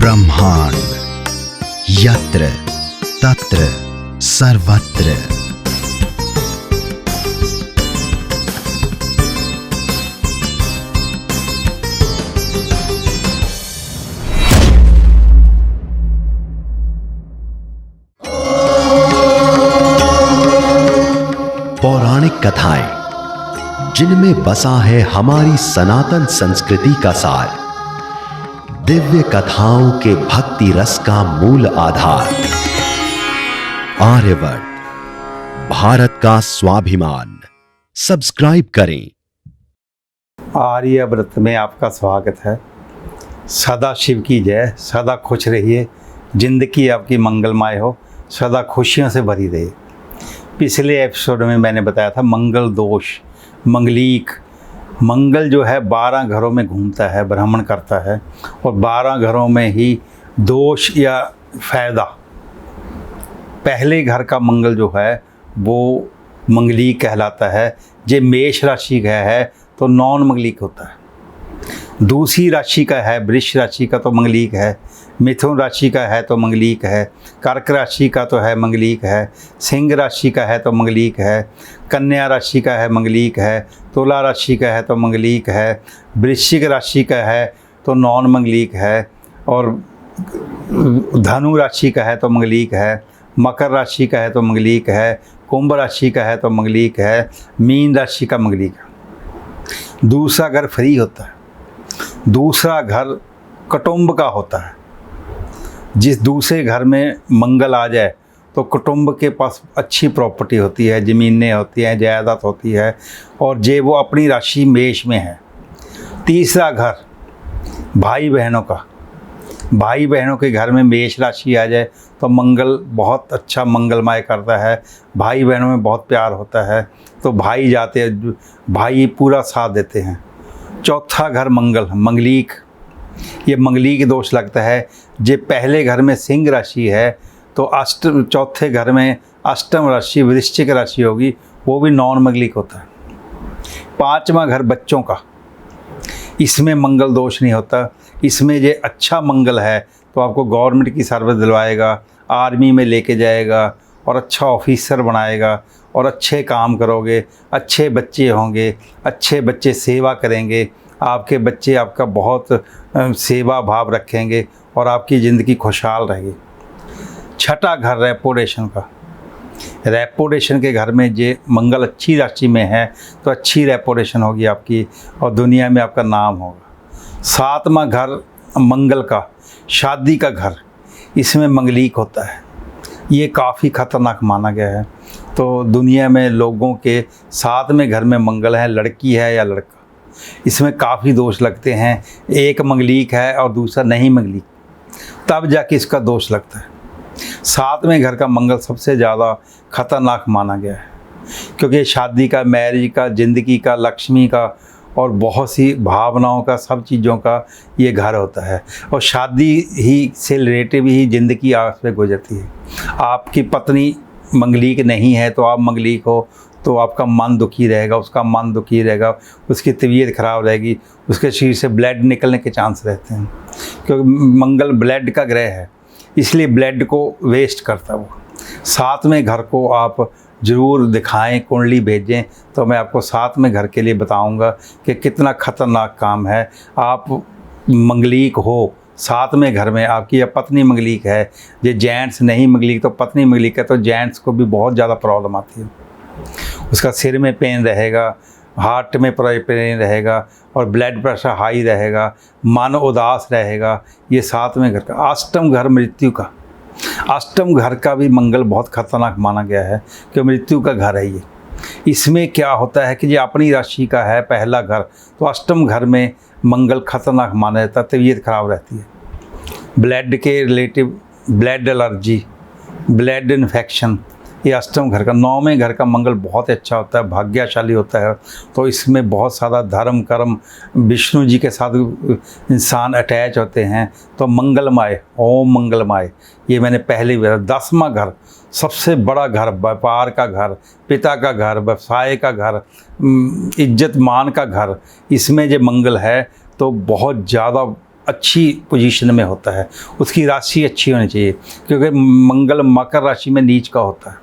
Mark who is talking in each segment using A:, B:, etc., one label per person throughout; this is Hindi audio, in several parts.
A: ब्रह्मांड यत्र तत्र सर्वत्र। पौराणिक कथाएं जिनमें बसा है हमारी सनातन संस्कृति का सार, दिव्य कथाओं के भक्ति रस का मूल आधार। आर्यवर्त भारत का स्वाभिमान। सब्सक्राइब करें।
B: आर्यव्रत में आपका स्वागत है। सदा शिव की जय। सदा खुश रहिए, जिंदगी आपकी मंगलमय हो, सदा खुशियों से भरी रहे। पिछले एपिसोड में मैंने बताया था मंगल दोष, मंगलीक। मंगल जो है 12 घरों में घूमता है, भ्रमण करता है, और 12 घरों में ही दोष या फायदा। पहले घर का मंगल जो है वो मंगलीक कहलाता है। जे मेष राशि का है तो नॉन मंगलीक होता है। दूसरी राशि का है, वृष राशि का तो मंगलीक है, मिथुन राशि का है तो मंगलीक है, कर्क राशि का तो है मंगलीक है, सिंह राशि का है तो मंगलीक है, कन्या राशि का है मंगलीक है, तुला राशि का है तो मंगलीक है, वृश्चिक राशि का है तो नॉन मंगलीक है, और धनु राशि का है तो मंगलीक है, मकर राशि का है तो मंगलीक है, कुंभ राशि का है तो मंगलीक है, मीन राशि का मंगलीक है। दूसरा घर फ्री होता है। दूसरा घर कुटुंब का होता है। जिस दूसरे घर में मंगल आ जाए तो कुटुंब के पास अच्छी प्रॉपर्टी होती है, ज़मीनें होती हैं, जायदाद होती है, और जे वो अपनी राशि मेष में है। तीसरा घर भाई बहनों का। भाई बहनों के घर में मेष राशि आ जाए तो मंगल बहुत अच्छा मंगलमय करता है। भाई बहनों में बहुत प्यार होता है, तो भाई जाते हैं, भाई पूरा साथ देते हैं। चौथा घर मंगल, मंगलीक। ये मंगलीक दोष लगता है। जे पहले घर में सिंह राशि है तो अष्टम, चौथे घर में अष्टम राशि वृश्चिक राशि होगी, वो भी नॉन मंगलीक होता है। पांचवा घर बच्चों का, इसमें मंगल दोष नहीं होता। इसमें जे अच्छा मंगल है तो आपको गवर्नमेंट की सर्विस दिलवाएगा, आर्मी में लेके जाएगा, और अच्छा ऑफिसर बनाएगा, और अच्छे काम करोगे, अच्छे बच्चे होंगे, अच्छे बच्चे सेवा करेंगे, आपके बच्चे आपका बहुत सेवा भाव रखेंगे, और आपकी ज़िंदगी खुशहाल रहेगी। छठा घर रेपुटेशन का। रेपुटेशन के घर में जे मंगल अच्छी राशि में है तो अच्छी रेपुटेशन होगी आपकी, और दुनिया में आपका नाम होगा। सातवां घर मंगल का, शादी का घर। इसमें मंगलीक होता है। ये काफ़ी ख़तरनाक माना गया है। तो दुनिया में लोगों के 7वें घर में मंगल है, लड़की है या लड़का, इसमें काफ़ी दोष लगते हैं। एक मंगलीक है और दूसरा नहीं मंगलीक, तब जाके इसका दोष लगता है। 7वें घर का मंगल सबसे ज़्यादा खतरनाक माना गया है, क्योंकि शादी का, मैरिज का, ज़िंदगी का, लक्ष्मी का, और बहुत सी भावनाओं का, सब चीज़ों का ये घर होता है। और शादी ही से रिलेटिव ही ज़िंदगी आपसे गुजरती है। आपकी पत्नी मंगलीक नहीं है तो आप मंगलीक हो तो आपका मन दुखी रहेगा, उसका मन दुखी रहेगा, उसकी तबीयत ख़राब रहेगी, उसके शरीर से ब्लड निकलने के चांस रहते हैं, क्योंकि मंगल ब्लड का ग्रह है, इसलिए ब्लड को वेस्ट करता है वो। 7वें घर को आप ज़रूर दिखाएं, कुंडली भेजें, तो मैं आपको 7वें घर के लिए बताऊंगा कि कितना ख़तरनाक काम है। आप मंगलीक हो 7वें घर में, आपकी या पत्नी मंगलीक है, ये जेंट्स नहीं मंगलीक तो पत्नी मंगलीक है, तो जेंट्स को भी बहुत ज़्यादा प्रॉब्लम आती है। उसका सिर में पेन रहेगा, हार्ट में पेन रहेगा, और ब्लड प्रेशर हाई रहेगा, मन उदास रहेगा। ये 7वें घर का। अष्टम घर मृत्यु का। अष्टम घर का भी मंगल बहुत खतरनाक माना गया है, कि मृत्यु का घर है ये। इसमें क्या होता है कि ये अपनी राशि का है पहला घर, तो अष्टम घर में मंगल खतरनाक माना जाता है, तबीयत खराब रहती है। ब्लड के relative, blood allergy, blood infection, ये अष्टम घर का। 9वें घर का मंगल बहुत अच्छा होता है, भाग्यशाली होता है, तो इसमें बहुत सारा धर्म कर्म, विष्णु जी के साथ इंसान अटैच होते हैं, तो मंगलमय, ओम मंगलमय। ये मैंने पहले भी बताया। 10वां घर सबसे बड़ा घर, व्यापार का घर, पिता का घर, व्यवसाय का घर, इज्जत मान का घर, इसमें जो मंगल है तो बहुत ज़्यादा अच्छी पोजीशन में होता है, उसकी राशि अच्छी होनी चाहिए, क्योंकि मंगल मकर राशि में नीच का होता है।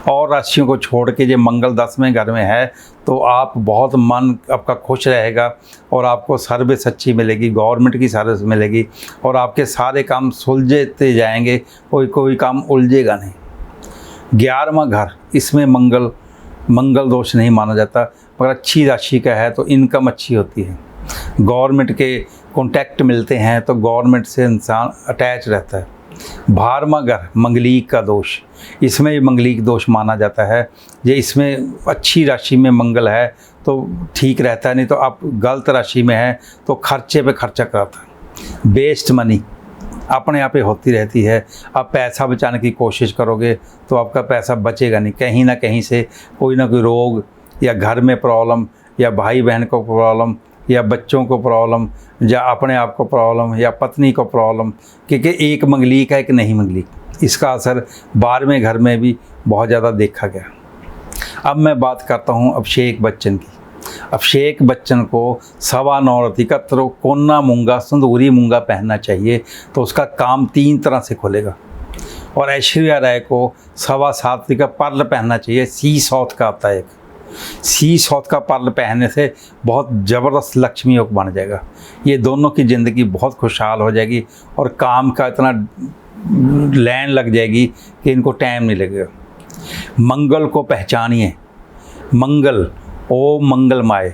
B: और राशियों को छोड़ के जो मंगल 10वें घर में है तो आप बहुत मन आपका खुश रहेगा और आपको सर्विस अच्छी मिलेगी, गवर्नमेंट की सर्विस मिलेगी और आपके सारे काम सुलझते जाएंगे, कोई काम उलझेगा नहीं। 11वां घर, इसमें मंगल दोष नहीं माना जाता, मगर अच्छी राशि का है तो इनकम अच्छी होती है, गवर्नमेंट के कॉन्टैक्ट मिलते हैं तो गवर्नमेंट से इंसान अटैच रहता है। 12वां घर मंगलीक का दोष, इसमें भी मंगलीक दोष माना जाता है। ये इसमें अच्छी राशि में मंगल है तो ठीक रहता है, नहीं तो आप गलत राशि में है तो खर्चे पे खर्चा कराता है। वेस्ट मनी अपने आप ही होती रहती है, आप पैसा बचाने की कोशिश करोगे तो आपका पैसा बचेगा नहीं, कहीं ना कहीं से कोई ना कोई रोग या घर में प्रॉब्लम या भाई बहन को प्रॉब्लम या बच्चों को प्रॉब्लम या अपने आप को प्रॉब्लम या पत्नी को प्रॉब्लम, क्योंकि एक मंगलीक है एक नहीं मंगलीक, इसका असर 12वें घर में भी बहुत ज़्यादा देखा गया। अब मैं बात करता हूँ अभिषेक बच्चन की। अभिषेक बच्चन को 9.25 रति का कोना मूंगा संदूरी मूंगा पहनना चाहिए तो उसका काम 3 तरह से खुलेगा। और ऐश्वर्या राय को 7.25 रति का पर्ल पहनना चाहिए, सी साउथ का आता है एक, सी साउथ का पर्ल पहनने से बहुत ज़बरदस्त लक्ष्मी योग बन जाएगा। ये दोनों की ज़िंदगी बहुत खुशहाल हो जाएगी और काम का इतना लाइन लग जाएगी कि इनको टाइम नहीं लगेगा। मंगल को पहचानिए, मंगल ओ मंगलमय,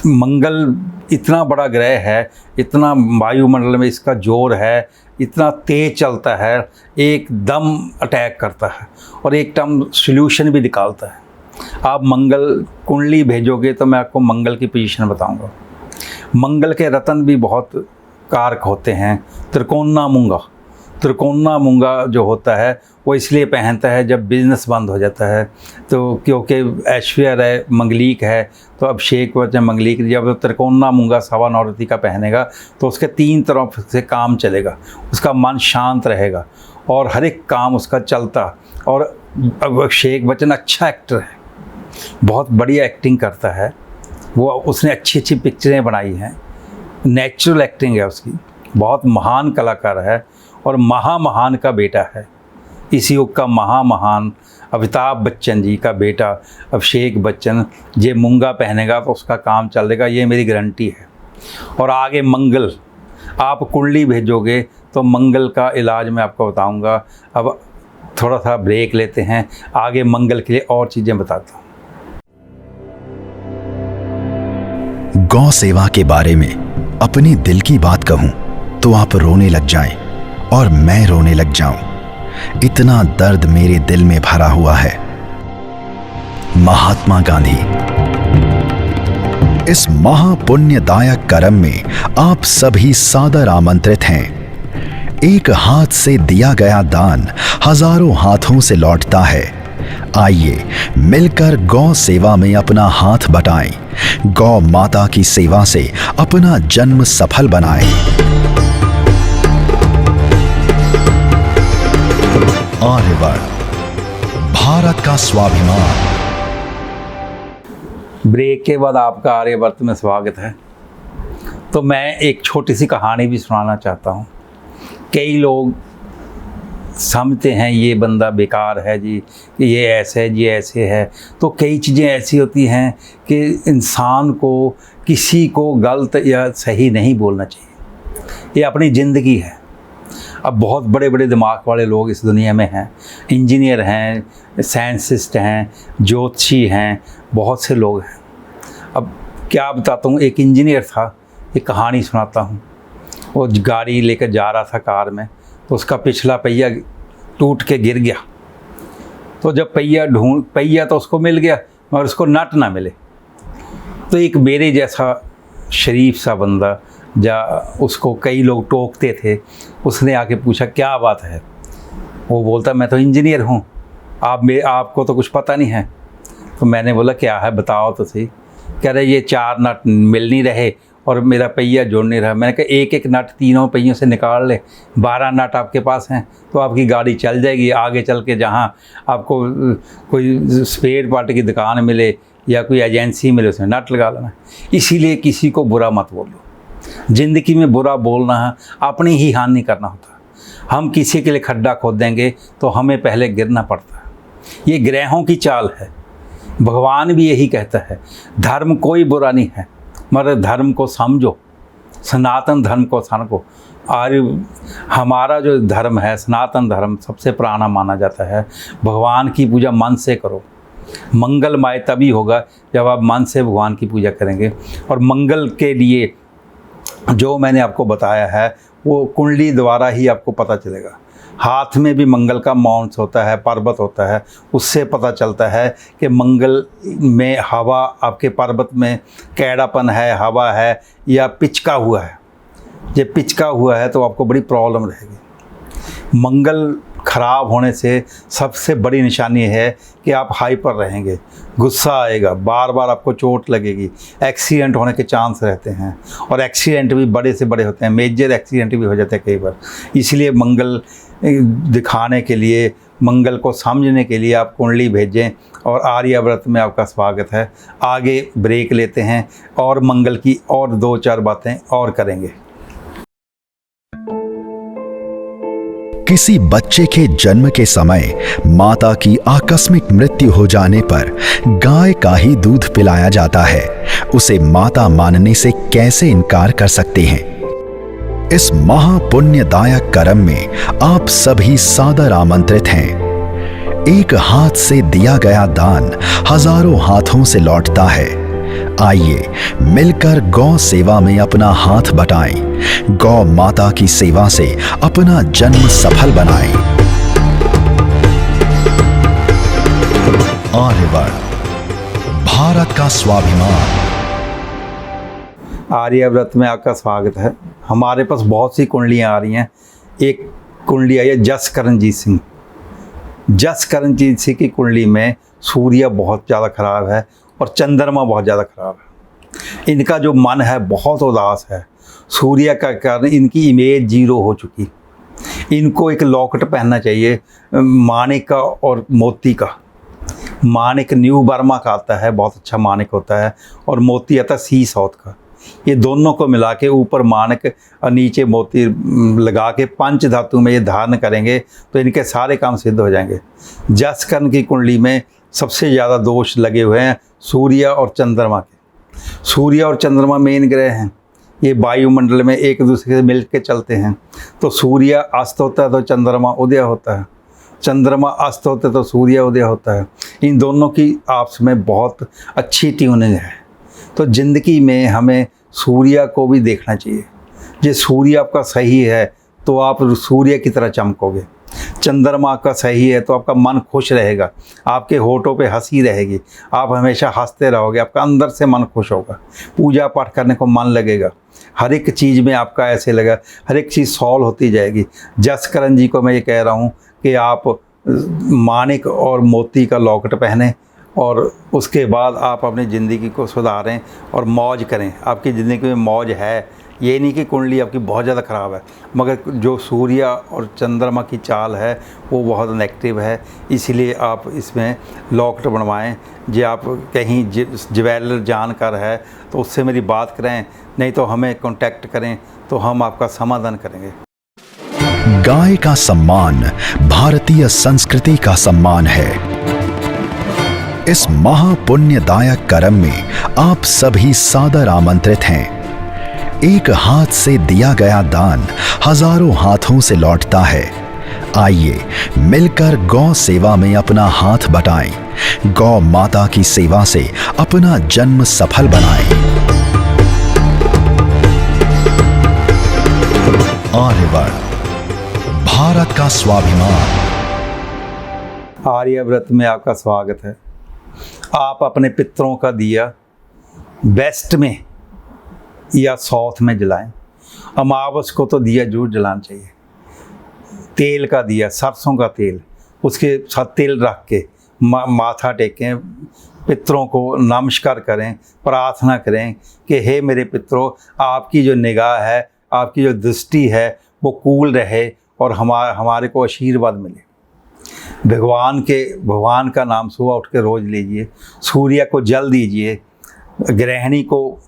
B: मंगल इतना बड़ा ग्रह है, इतना वायुमंडल में इसका जोर है, इतना तेज चलता है, एकदम अटैक करता है और एक टर्म सॉल्यूशन भी निकालता है। आप मंगल कुंडली भेजोगे तो मैं आपको मंगल की पोजीशन बताऊंगा। मंगल के रत्न भी बहुत कारक होते हैं। त्रिकोणा मूंगा जो होता है वो इसलिए पहनता है जब बिजनेस बंद हो जाता है, तो क्योंकि ऐश्वर्या राय मंगलीक है तो अभिषेक बच्चन मंगलीक, जब त्रिकोणा मूंगा 9.25 रति का पहनेगा तो उसके 3 तरफ से काम चलेगा, उसका मन शांत रहेगा और हर एक काम उसका चलता। और अभिषेक बच्चन अच्छा एक्टर है, बहुत बढ़िया एक्टिंग करता है, वो उसने अच्छी अच्छी पिक्चरें बनाई हैं, नेचुरल एक्टिंग है उसकी, बहुत महान कलाकार है और महान का बेटा है। इस युग का महान अमिताभ बच्चन जी का बेटा अभिषेक बच्चन ये मूंगा पहनेगा तो उसका काम चलेगा, ये मेरी गारंटी है। और आगे मंगल, आप कुंडली भेजोगे तो मंगल का इलाज मैं आपको बताऊंगा। अब थोड़ा सा ब्रेक लेते हैं, आगे मंगल के लिए और चीज़ें बताता हूँ।
A: गौ सेवा के बारे में अपने दिल की बात कहूं तो आप रोने लग जाएं और मैं रोने लग जाऊं, इतना दर्द मेरे दिल में भरा हुआ है। महात्मा गांधी, इस महापुण्यदायक कर्म में आप सभी सादर आमंत्रित हैं। एक हाथ से दिया गया दान हजारों हाथों से लौटता है। आइए मिलकर गौ सेवा में अपना हाथ बटाएं, गौ माता की सेवा से अपना जन्म सफल बनाएं। आर्यवर्त, भारत का स्वाभिमान।
B: ब्रेक के बाद आपका आर्यवर्त में स्वागत है। तो मैं एक छोटी सी कहानी भी सुनाना चाहता हूँ। कई लोग समझते हैं ये बंदा बेकार है जी, ये ऐसे है जी, ऐसे है। तो कई चीज़ें ऐसी होती हैं कि इंसान को किसी को गलत या सही नहीं बोलना चाहिए, ये अपनी ज़िंदगी है। अब बहुत बड़े बड़े दिमाग वाले लोग इस दुनिया में हैं, इंजीनियर हैं, साइंटिस्ट हैं, ज्योतिषी हैं, बहुत से लोग हैं। अब क्या बताता हूँ, एक इंजीनियर था, एक कहानी सुनाता हूँ। वो गाड़ी लेकर जा रहा था कार में, तो उसका पिछला पहिया टूट के गिर गया। तो जब पहिया तो उसको मिल गया मगर उसको नट ना मिले। तो एक मेरे जैसा शरीफ सा बंदा, जा उसको कई लोग टोकते थे, उसने आके पूछा क्या बात है। वो बोलता मैं तो इंजीनियर हूँ, आपको तो कुछ पता नहीं है। तो मैंने बोला क्या है बताओ तो सही। कह रहे ये 4 नट मिल नहीं रहे और मेरा पहिया जुड़ नहीं रहा। मैंने कहा एक एक नट तीनों पहियों से निकाल ले, 12 नट आपके पास हैं तो आपकी गाड़ी चल जाएगी। आगे चल के जहाँ आपको कोई स्पेयर पार्ट की दुकान मिले या कोई एजेंसी मिले उसमें नट लगा लेना। इसीलिए किसी को बुरा मत बोलो। ज़िंदगी में बुरा बोलना है, अपनी ही हानि करना होता है। हम किसी के लिए खड्डा खोद देंगे तो हमें पहले गिरना पड़ता है। ये ग्रहों की चाल है। भगवान भी यही कहता है, धर्म कोई बुरा नहीं है, मगर धर्म को समझो, सनातन धर्म को समझो। और हमारा जो धर्म है, सनातन धर्म, सबसे पुराना माना जाता है। भगवान की पूजा मन से करो। मंगलमय तभी होगा जब आप मन से भगवान की पूजा करेंगे। और मंगल के लिए जो मैंने आपको बताया है वो कुंडली द्वारा ही आपको पता चलेगा। हाथ में भी मंगल का माउंट होता है, पर्वत होता है, उससे पता चलता है कि मंगल में हवा, आपके पर्वत में कैड़ापन है, हवा है या पिचका हुआ है। ये पिचका हुआ है तो आपको बड़ी प्रॉब्लम रहेगी। मंगल खराब होने से सबसे बड़ी निशानी है कि आप हाइपर रहेंगे, गुस्सा आएगा, बार बार आपको चोट लगेगी, एक्सीडेंट होने के चांस रहते हैं। और एक्सीडेंट भी बड़े से बड़े होते हैं, मेजर एक्सीडेंट भी हो जाते हैं कई बार। इसलिए मंगल दिखाने के लिए, मंगल को समझने के लिए आप कुंडली भेजें। और आर्यव्रत में आपका स्वागत है। आगे ब्रेक लेते हैं और मंगल की और 2-4 बातें और करेंगे।
A: किसी बच्चे के जन्म के समय माता की आकस्मिक मृत्यु हो जाने पर गाय का ही दूध पिलाया जाता है। उसे माता मानने से कैसे इनकार कर सकते हैं। इस महापुण्यदायक कर्म में आप सभी सादर आमंत्रित हैं। एक हाथ से दिया गया दान हजारों हाथों से लौटता है। आइए मिलकर गौ सेवा में अपना हाथ बटाएं। गौ माता की सेवा से अपना जन्म सफल बनाएं। आर्यव्रत, भारत का स्वाभिमान।
B: आर्यव्रत में आपका स्वागत है। हमारे पास बहुत सी कुंडलियाँ आ रही हैं। एक कुंडली आई है जसकरणजीत सिंह। जसकरणजीत सिंह की कुंडली में सूर्य बहुत ज़्यादा खराब है और चंद्रमा बहुत ज़्यादा खराब है। इनका जो मन है बहुत उदास है। सूर्य का कारण इनकी इमेज 0 हो चुकी। इनको एक लॉकेट पहनना चाहिए माणिक का और मोती का। माणिक न्यू बर्मा का आता है, बहुत अच्छा माणिक होता है, और मोती आता है सी साउथ का। ये दोनों को मिला के ऊपर माणिक और नीचे मोती लगा के पंच धातु में ये धारण करेंगे तो इनके सारे काम सिद्ध हो जाएंगे। जसकरण की कुंडली में सबसे ज़्यादा दोष लगे हुए हैं सूर्य और चंद्रमा के। सूर्य और चंद्रमा मेन ग्रह हैं। ये वायुमंडल में एक दूसरे से मिल के चलते हैं। तो सूर्य अस्त होता है तो चंद्रमा उदय होता है, चंद्रमा अस्त होते तो सूर्य उदय होता है। इन दोनों की आपस में बहुत अच्छी ट्यूनिंग है। तो ज़िंदगी में हमें सूर्य को भी देखना चाहिए। जो सूर्य आपका सही है तो आप सूर्य की तरह चमकोगे। चंद्रमा आपका सही है तो आपका मन खुश रहेगा, आपके होठों पे हंसी रहेगी, आप हमेशा हंसते रहोगे, आपका अंदर से मन खुश होगा, पूजा पाठ करने को मन लगेगा, हर एक चीज़ में आपका ऐसे लगा, हर एक चीज़ सॉल्व होती जाएगी। जसकरण जी को मैं ये कह रहा हूँ कि आप माणिक और मोती का लॉकेट पहने और उसके बाद आप अपनी ज़िंदगी को सुधारें और मौज करें। आपकी ज़िंदगी में मौज है। ये नहीं कि कुंडली आपकी बहुत ज़्यादा ख़राब है, मगर जो सूर्य और चंद्रमा की चाल है वो बहुत नेगेटिव है। इसीलिए आप इसमें लॉकेट बनवाएं। जो आप कहीं ज्वेलर जानकार है तो उससे मेरी बात करें, नहीं तो हमें कांटेक्ट करें तो हम आपका समाधान करेंगे।
A: गाय का सम्मान भारतीय संस्कृति का सम्मान है। इस महापुण्यदायक कर्म में आप सभी सादर आमंत्रित हैं। एक हाथ से दिया गया दान हजारों हाथों से लौटता है। आइए मिलकर गौ सेवा में अपना हाथ बटाएं। गौ माता की सेवा से अपना जन्म सफल बनाएं। आर्यव्रत, भारत का स्वाभिमान।
B: आर्यव्रत में आपका स्वागत है। आप अपने पितरों का दिया वेस्ट में या साउथ में जलाएं। अमावस को तो दिया जरूर जलाना चाहिए। तेल का दिया, सरसों का तेल, उसके साथ तेल रख के माथा टेकें, पितरों को नमस्कार करें, प्रार्थना करें कि हे मेरे पितरों, आपकी जो निगाह है, आपकी जो दृष्टि है वो कूल रहे और हमारे को आशीर्वाद मिले। भगवान का नाम सुबह उठ के रोज़ लीजिए। सूर्य को जल दीजिए। गृहिणी को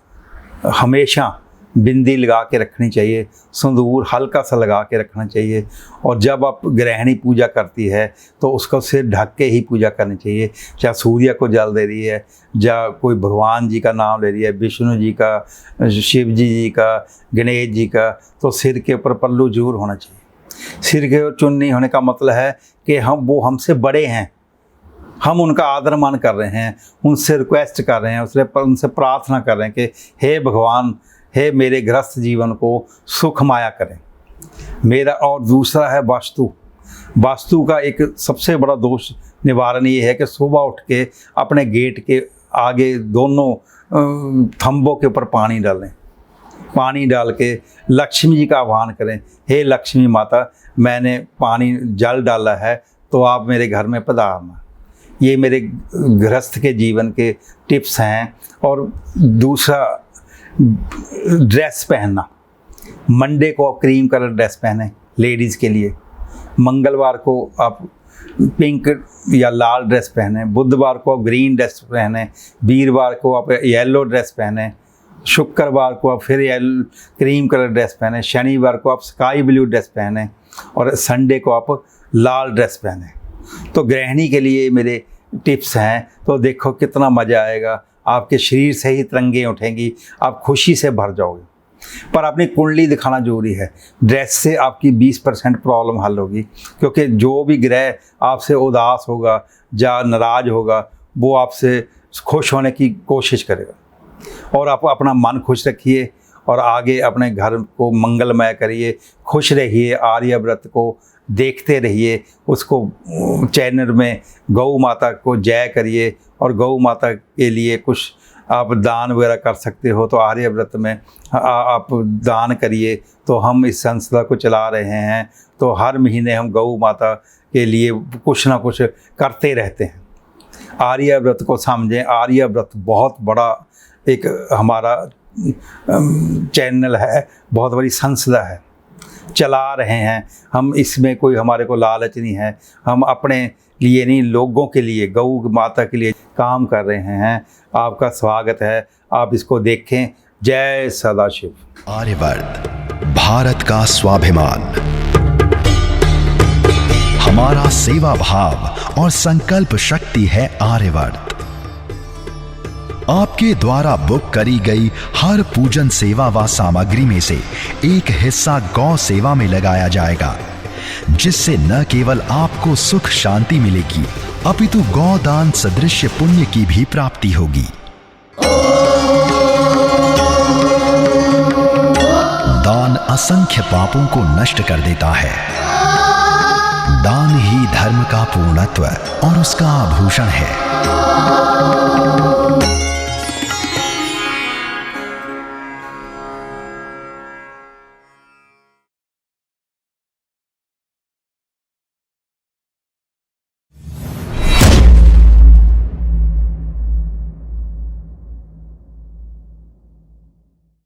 B: हमेशा बिंदी लगा के रखनी चाहिए, सिंदूर हल्का सा लगा के रखना चाहिए। और जब आप गृहिणी पूजा करती है तो उसको सिर ढक के ही पूजा करनी चाहिए, चाहे सूर्य को जल दे रही है, या कोई भगवान जी का नाम ले रही है, विष्णु जी का, शिव जी का, गणेश जी का, तो सिर के ऊपर पल्लू जरूर होना चाहिए। सिर के ऊपर चुन्नी होने का मतलब है कि वो हमसे बड़े हैं, हम उनका आदर मान कर रहे हैं, उनसे रिक्वेस्ट कर रहे हैं, उनसे प्रार्थना कर रहे हैं कि हे भगवान, हे मेरे गृहस्थ जीवन को सुखमाया करें मेरा। और दूसरा है वास्तु का एक सबसे बड़ा दोष निवारण ये है कि सुबह उठ के अपने गेट के आगे दोनों थंबों के ऊपर पानी डालें, पानी डाल के लक्ष्मी जी का आह्वान करें, हे लक्ष्मी माता, मैंने पानी जल डाला है तो आप मेरे घर में पधारना। ये मेरे गृहस्थ के जीवन के टिप्स हैं। और दूसरा, ड्रेस पहनना, मंडे को आप क्रीम कलर ड्रेस पहने लेडीज़ के लिए, मंगलवार को आप पिंक या लाल ड्रेस पहने, बुधवार को आप ग्रीन ड्रेस पहने, वीरवार को आप येलो ड्रेस पहने, शुक्रवार को आप फिर क्रीम कलर ड्रेस पहने, शनिवार को आप स्काई ब्लू ड्रेस पहने, और संडे को आप लाल ड्रेस पहने। तो गृहिणी के लिए मेरे टिप्स हैं। तो देखो कितना मज़ा आएगा, आपके शरीर से ही तरंगें उठेंगी, आप खुशी से भर जाओगे। पर अपनी कुंडली दिखाना जरूरी है, ड्रेस से आपकी 20% प्रॉब्लम हल होगी, क्योंकि जो भी ग्रह आपसे उदास होगा या नाराज होगा वो आपसे खुश होने की कोशिश करेगा। और आप अपना मन खुश रखिए और आगे अपने घर को मंगलमय करिए, खुश रहिए, आर्यव्रत को देखते रहिए, उसको चैनल में गौ माता को जय करिए, और गौ माता के लिए कुछ आप दान वगैरह कर सकते हो तो आर्यव्रत में आप दान करिए। तो हम इस संस्था को चला रहे हैं, तो हर महीने हम गौ माता के लिए कुछ ना कुछ करते रहते हैं। आर्यव्रत को समझें, आर्यव्रत बहुत बड़ा एक हमारा चैनल है, बहुत बड़ी संस्था है, चला रहे हैं हम। इसमें कोई हमारे को लालच नहीं है, हम अपने लिए नहीं, लोगों के लिए, गौ माता के लिए काम कर रहे हैं। आपका स्वागत है, आप इसको देखें। जय सदाशिव।
A: आर्यवर्त, भारत का स्वाभिमान। हमारा सेवा भाव और संकल्प शक्ति है आर्यवर्त। आपके द्वारा बुक करी गई हर पूजन सेवा व सामग्री में से एक हिस्सा गौ सेवा में लगाया जाएगा, जिससे न केवल आपको सुख शांति मिलेगी, अपितु गौदान सदृश पुण्य की भी प्राप्ति होगी। दान असंख्य पापों को नष्ट कर देता है। दान ही धर्म का पूर्णत्व और उसका आभूषण है।